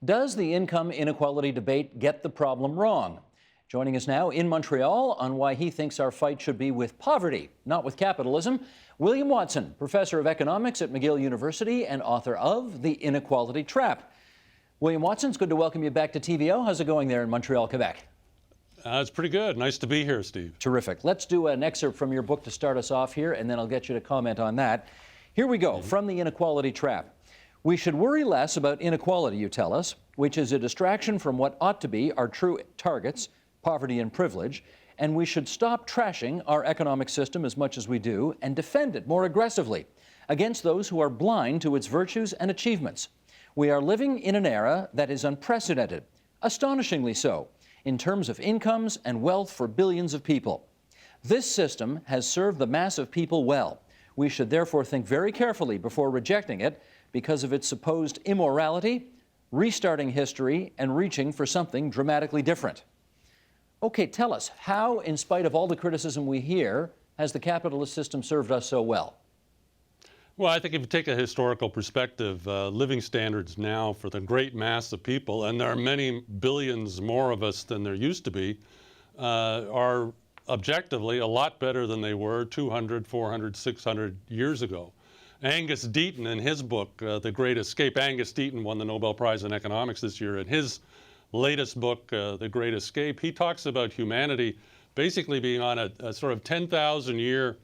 Does the income inequality debate get the problem wrong? Joining us now in Montreal on why he thinks our fight should be with poverty, not with capitalism, William Watson, professor of economics at McGill University and author of The Inequality Trap. William Watson, it's good to welcome you back to TVO. How's it going there in Montreal, Quebec? It's pretty good. Nice to be here, Steve. Terrific. Let's do an excerpt from your book to start us off here, and then I'll get you to comment on that. Here we go, from The Inequality Trap. We should worry less about inequality, you tell us, which is a distraction from what ought to be our true targets, poverty and privilege, and we should stop trashing our economic system as much as we do and defend it more aggressively against those who are blind to its virtues and achievements. We are living in an era that is unprecedented, astonishingly so, in terms of incomes and wealth for billions of people. This system has served the mass of people well. We should therefore think very carefully before rejecting it because of its supposed immorality, restarting history, and reaching for something dramatically different. Okay, tell us, how, in spite of all the criticism we hear, has the capitalist system served us so well? Well, I think if you take a historical perspective, living standards now for the great mass of people, and there are many billions more of us than there used to be, are objectively a lot better than they were 200, 400, 600 years ago. Angus Deaton, in his book, The Great Escape, Angus Deaton won the Nobel Prize in Economics this year. In his latest book, The Great Escape, he talks about humanity basically being on a sort of 10,000 year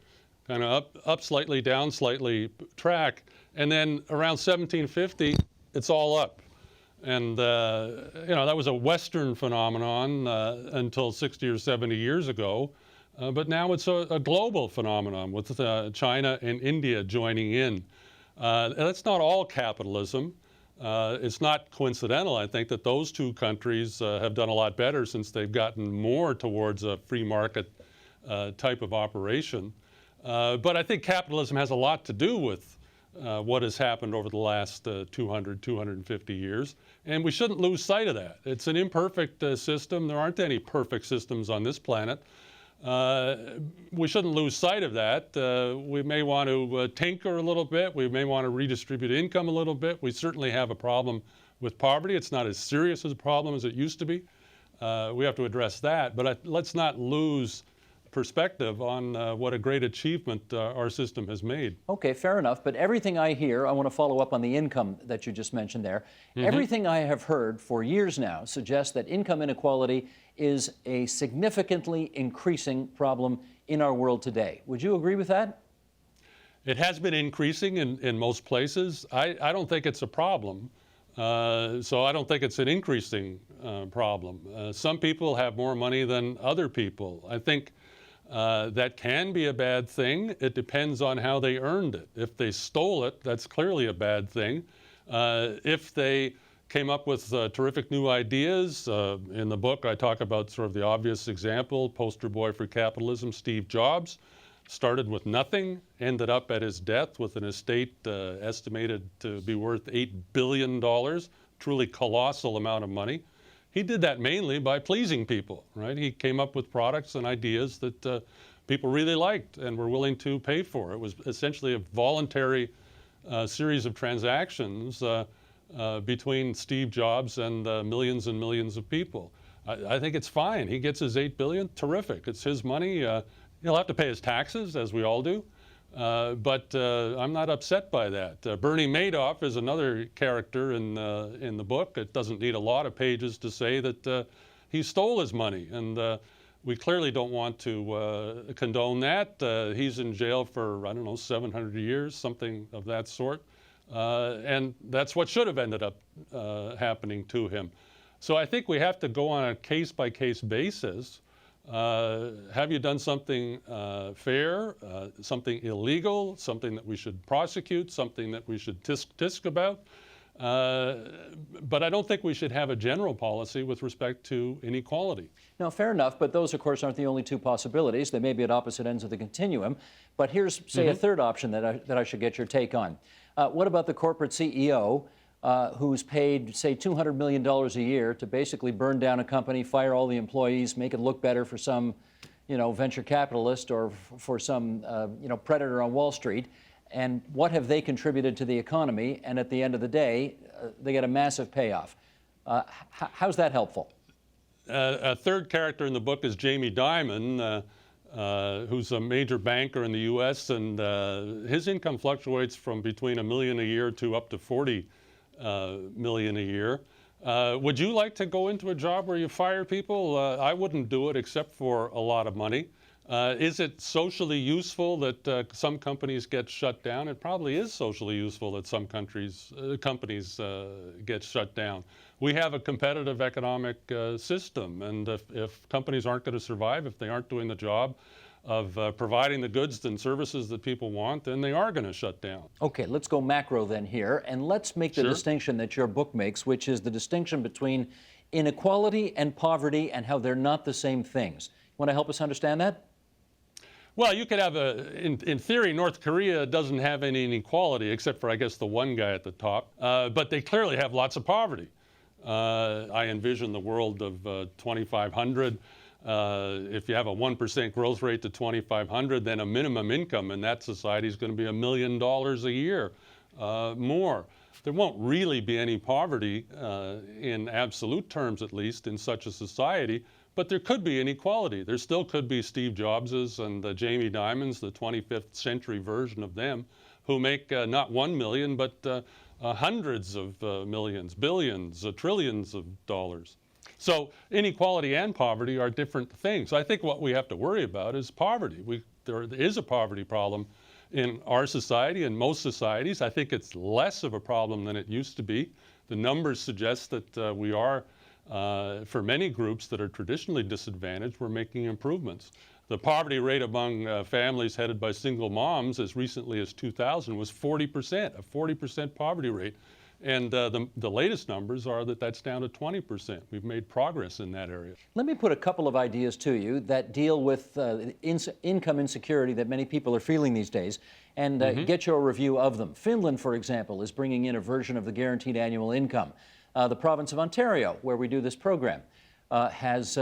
kind of up slightly, down slightly track. And then around 1750, it's all up. And, that was a Western phenomenon until 60 or 70 years ago. But now it's a global phenomenon with China and India joining in. That's not all capitalism. It's not coincidental, I think, that those two countries have done a lot better since they've gotten more towards a free market type of operation. But I think capitalism has a lot to do with what has happened over the last 200, 250 years. And we shouldn't lose sight of that. It's an imperfect system. There aren't any perfect systems on this planet. We shouldn't lose sight of that. We may want to tinker a little bit. We may want to redistribute income a little bit. We certainly have a problem with poverty. It's not as serious a problem as it used to be. We have to address that. But let's not lose perspective on what a great achievement our system has made. Okay, fair enough. But everything I hear, I want to follow up on the income that you just mentioned there. Everything I have heard for years now suggests that income inequality is a significantly increasing problem in our world today. Would you agree with that? It has been increasing in most places. I don't think it's a problem. So I don't think it's an increasing problem. Some people have more money than other people. I think that can be a bad thing. It depends on how they earned it. If they stole it, that's clearly a bad thing. If they came up with terrific new ideas, in the book I talk about sort of the obvious example, poster boy for capitalism, Steve Jobs, started with nothing, ended up at his death with an estate estimated to be worth $8 billion, truly colossal amount of money. He did that mainly by pleasing people, right? He came up with products and ideas that people really liked and were willing to pay for. It was essentially a voluntary series of transactions between Steve Jobs and millions and millions of people. I think it's fine. He gets his $8 billion, terrific. It's his money. He'll have to pay his taxes, as we all do. But I'm not upset by that. Bernie Madoff is another character in the book. It doesn't need a lot of pages to say that he stole his money, and we clearly don't want to condone that. He's in jail for, I don't know, 700 years, something of that sort. And that's what should have ended up happening to him. So I think we have to go on a case-by-case basis. Have you done something fair, something illegal, something that we should prosecute, something that we should tisk about? But I don't think we should have a general policy with respect to inequality. No, fair enough, but those, of course, aren't the only two possibilities. They may be at opposite ends of the continuum. But here's, say, a third option that I should get your take on. What about the corporate CEO who's paid, say, $200 million a year to basically burn down a company, fire all the employees, make it look better for some, venture capitalist or for some, predator on Wall Street? And what have they contributed to the economy? And at the end of the day, they get a massive payoff. How's that helpful? A third character in the book is Jamie Dimon, who's a major banker in the U.S., and his income fluctuates from between $1 million a year to up to $40 million a year. Would you like to go into a job where you fire people? I wouldn't do it except for a lot of money. Is it socially useful that some companies get shut down? It probably is socially useful that some companies get shut down. We have a competitive economic system, and if companies aren't going to survive, if they aren't doing the job of providing the goods and services that people want, then they are going to shut down. Okay, let's go macro then here, and let's make the distinction that your book makes, which is the distinction between inequality and poverty and how they're not the same things. You want to help us understand that? Well, you could have in theory, North Korea doesn't have any inequality except for, I guess, the one guy at the top, but they clearly have lots of poverty. I envision the world of 2,500. If you have a 1% growth rate to 2,500, then a minimum income in that society is going to be $1 million a year more. There won't really be any poverty in absolute terms, at least, in such a society. But there could be inequality. There still could be Steve Jobses and Jamie Dimons, the 25th century version of them, who make not 1 million, but hundreds of millions, billions, trillions of dollars. So inequality and poverty are different things. I think what we have to worry about is poverty. There is a poverty problem in our society and most societies. I think it's less of a problem than it used to be. The numbers suggest that we are for many groups that are traditionally disadvantaged, we're making improvements. The poverty rate among families headed by single moms as recently as 2000 was 40%, a 40% poverty rate. And the latest numbers are that that's down to 20%. We've made progress in that area. Let me put a couple of ideas to you that deal with income insecurity that many people are feeling these days, and get your review of them. Finland, for example, is bringing in a version of the guaranteed annual income. The province of Ontario, where we do this program, has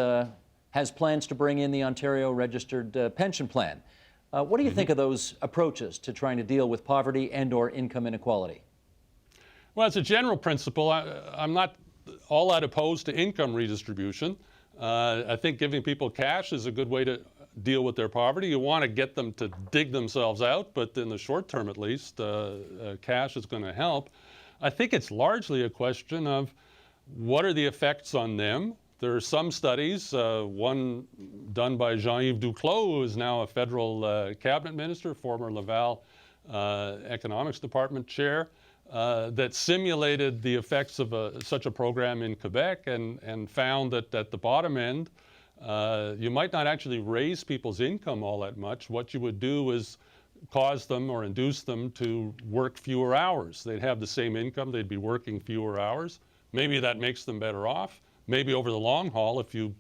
plans to bring in the Ontario registered pension plan. What do you think of those approaches to trying to deal with poverty and/or income inequality? Well, as a general principle, I'm not all that opposed to income redistribution. I think giving people cash is a good way to deal with their poverty. You want to get them to dig themselves out, but in the short term at least, cash is going to help. I think it's largely a question of what are the effects on them. There are some studies, one done by Jean-Yves Duclos, who is now a federal cabinet minister, former Laval economics department chair, that simulated the effects of such a program in Quebec and found that at the bottom end, you might not actually raise people's income all that much. What you would do is cause them or induce them to work fewer hours. They'd have the same income, they'd be working fewer hours. Maybe that makes them better off. Maybe over the long haul, if you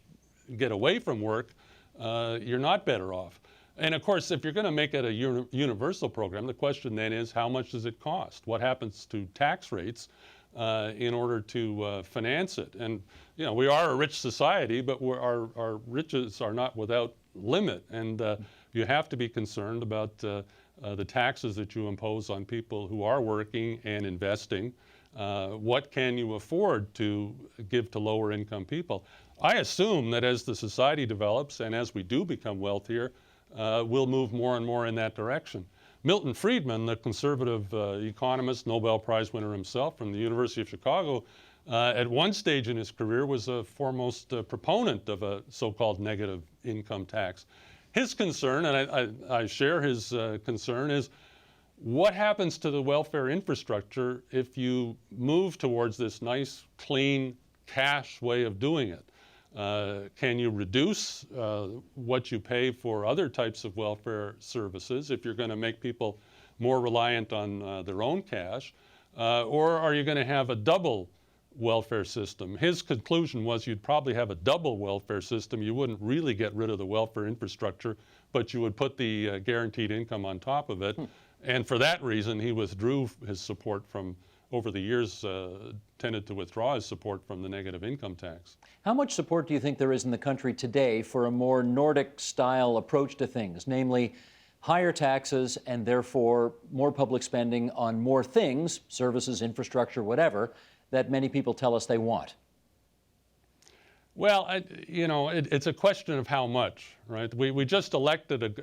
get away from work, you're not better off. And of course, if you're going to make it a universal program, the question then is, how much does it cost? What happens to tax rates in order to finance it? And you know, we are a rich society, but our riches are not without limit. And you have to be concerned about the taxes that you impose on people who are working and investing. What can you afford to give to lower income people? I assume that as the society develops and as we do become wealthier, we'll move more and more in that direction. Milton Friedman, the conservative economist, Nobel Prize winner himself from the University of Chicago, at one stage in his career was a foremost proponent of a so-called negative income tax. His concern, and I share his concern, is what happens to the welfare infrastructure if you move towards this nice, clean, cash way of doing it? Can you reduce what you pay for other types of welfare services if you're going to make people more reliant on their own cash? Or are you going to have a double welfare system? His conclusion was you'd probably have a double welfare system. You wouldn't really get rid of the welfare infrastructure, but you would put the guaranteed income on top of it. And for that reason, he withdrew his support from, over the years, tended to withdraw his support from the negative income tax. How much support do you think there is in the country today for a more Nordic-style approach to things, namely higher taxes and therefore more public spending on more things, services, infrastructure, whatever, that many people tell us they want? Well, it's a question of how much, right? We just elected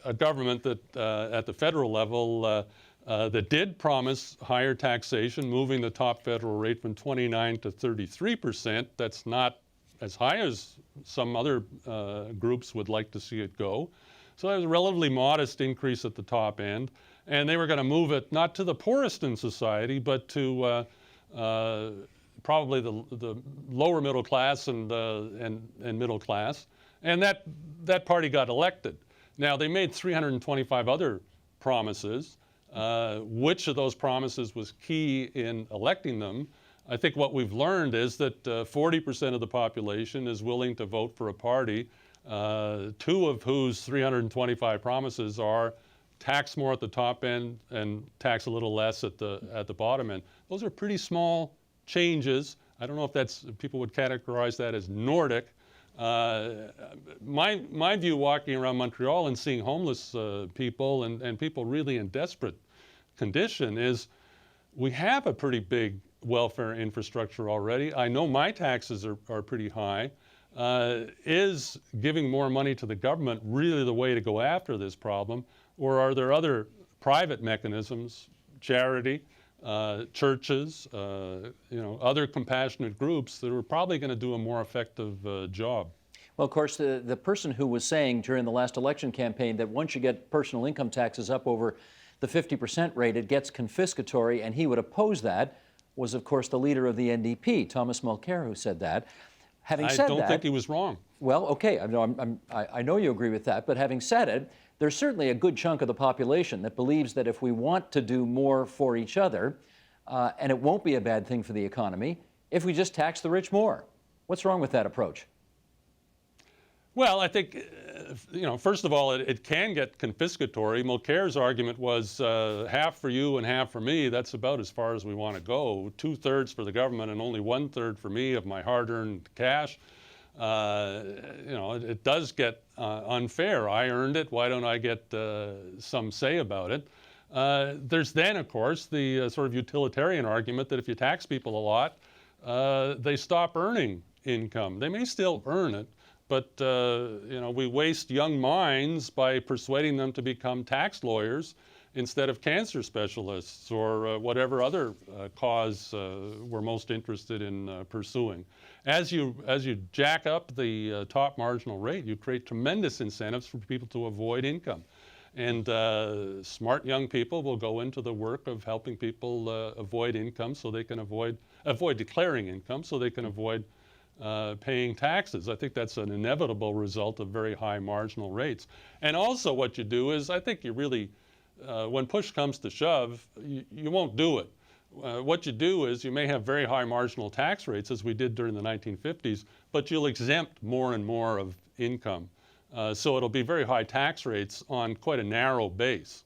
a government that at the federal level that did promise higher taxation, moving the top federal rate from 29 to 33%. That's not as high as some other groups would like to see it go. So that was a relatively modest increase at the top end. And they were going to move it not to the poorest in society, but to probably the lower middle class and middle class. And that party got elected. Now, they made 325 other promises. Which of those promises was key in electing them? I think what we've learned is that 40% of the population is willing to vote for a party, two of whose 325 promises are tax more at the top end and tax a little less at the bottom end. Those are pretty small changes. I don't know if people would categorize that as Nordic. My view walking around Montreal and seeing homeless people and people really in desperate condition is we have a pretty big welfare infrastructure already. I know my taxes are pretty high. Is giving more money to the government really the way to go after this problem? Or are there other private mechanisms, charity, churches, other compassionate groups that are probably going to do a more effective job? Well, of course, the person who was saying during the last election campaign that once you get personal income taxes up over the 50% rate, it gets confiscatory, and he would oppose that, was, of course, the leader of the NDP, Thomas Mulcair, who said that. Having said that, I don't think he was wrong. Well, okay, I know you agree with that, but having said it, there's certainly a good chunk of the population that believes that if we want to do more for each other, and it won't be a bad thing for the economy, if we just tax the rich more. What's wrong with that approach? Well, I think, first of all, it can get confiscatory. Mulcair's argument was half for you and half for me. That's about as far as we want to go. 2/3 for the government and only 1/3 for me of my hard-earned cash. It does get unfair. I earned it. Why don't I get some say about it? There's then, of course, the sort of utilitarian argument that if you tax people a lot, they stop earning income. They may still earn it, but we waste young minds by persuading them to become tax lawyers instead of cancer specialists or whatever other cause we're most interested in pursuing. As you jack up the top marginal rate, you create tremendous incentives for people to avoid income. And smart young people will go into the work of helping people avoid income so they can avoid declaring income so they can avoid paying taxes. I think that's an inevitable result of very high marginal rates. And also what you do is, I think you really, when push comes to shove, you won't do it. What you do is you may have very high marginal tax rates, as we did during the 1950s, but you'll exempt more and more of income. So it'll be very high tax rates on quite a narrow base.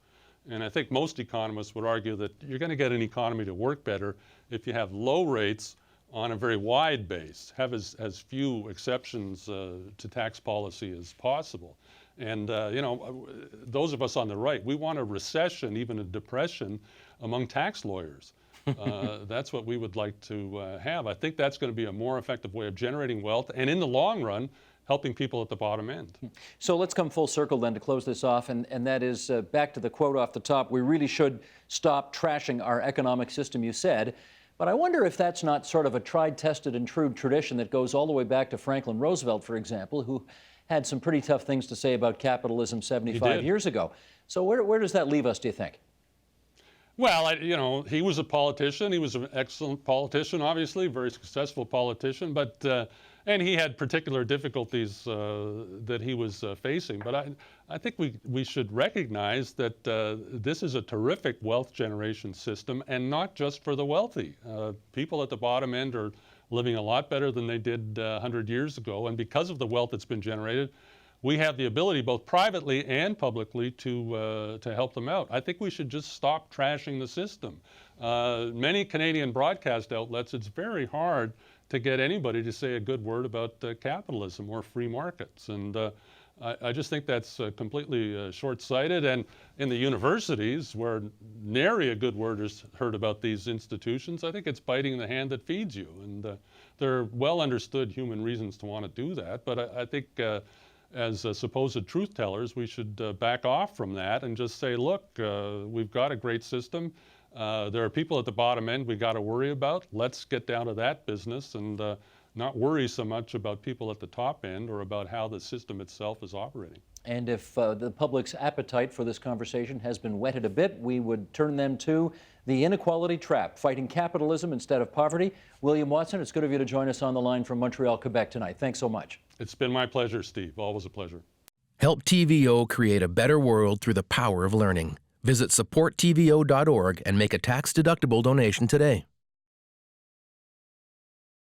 And I think most economists would argue that you're going to get an economy to work better if you have low rates on a very wide base, have as few exceptions to tax policy as possible. And those of us on the right, we want a recession, even a depression, among tax lawyers. That's what we would like to have. I think that's going to be a more effective way of generating wealth, and in the long run, helping people at the bottom end. So let's come full circle then to close this off, and that is back to the quote off the top. We really should stop trashing our economic system, you said. But I wonder if that's not sort of a tried, tested, and true tradition that goes all the way back to Franklin Roosevelt, for example, who had some pretty tough things to say about capitalism 75 years ago. So where does that leave us, do you think? Well, he was a politician. He was an excellent politician, obviously, very successful politician, but and he had particular difficulties that he was facing. But I think we should recognize that this is a terrific wealth generation system, and not just for the wealthy. People at the bottom end are living a lot better than they did 100 years ago, and because of the wealth that's been generated, we have the ability, both privately and publicly, to help them out. I think we should just stop trashing the system. Many Canadian broadcast outlets, it's very hard to get anybody to say a good word about capitalism or free markets. And I just think that's completely short-sighted. And in the universities, where nary a good word is heard about these institutions, I think it's biting the hand that feeds you. And there are well understood human reasons to want to do that. But I think as supposed truth tellers, we should back off from that and just say, look, we've got a great system. There are people at the bottom end we got to worry about. Let's get down to that business and not worry so much about people at the top end or about how the system itself is operating. And if the public's appetite for this conversation has been whetted a bit, we would turn them to the Inequality Trap, Fighting Capitalism Instead of Poverty. William Watson, it's good of you to join us on the line from Montreal, Quebec tonight. Thanks so much. It's been my pleasure, Steve. Always a pleasure. Help TVO create a better world through the power of learning. Visit supporttvo.org and make a tax-deductible donation today.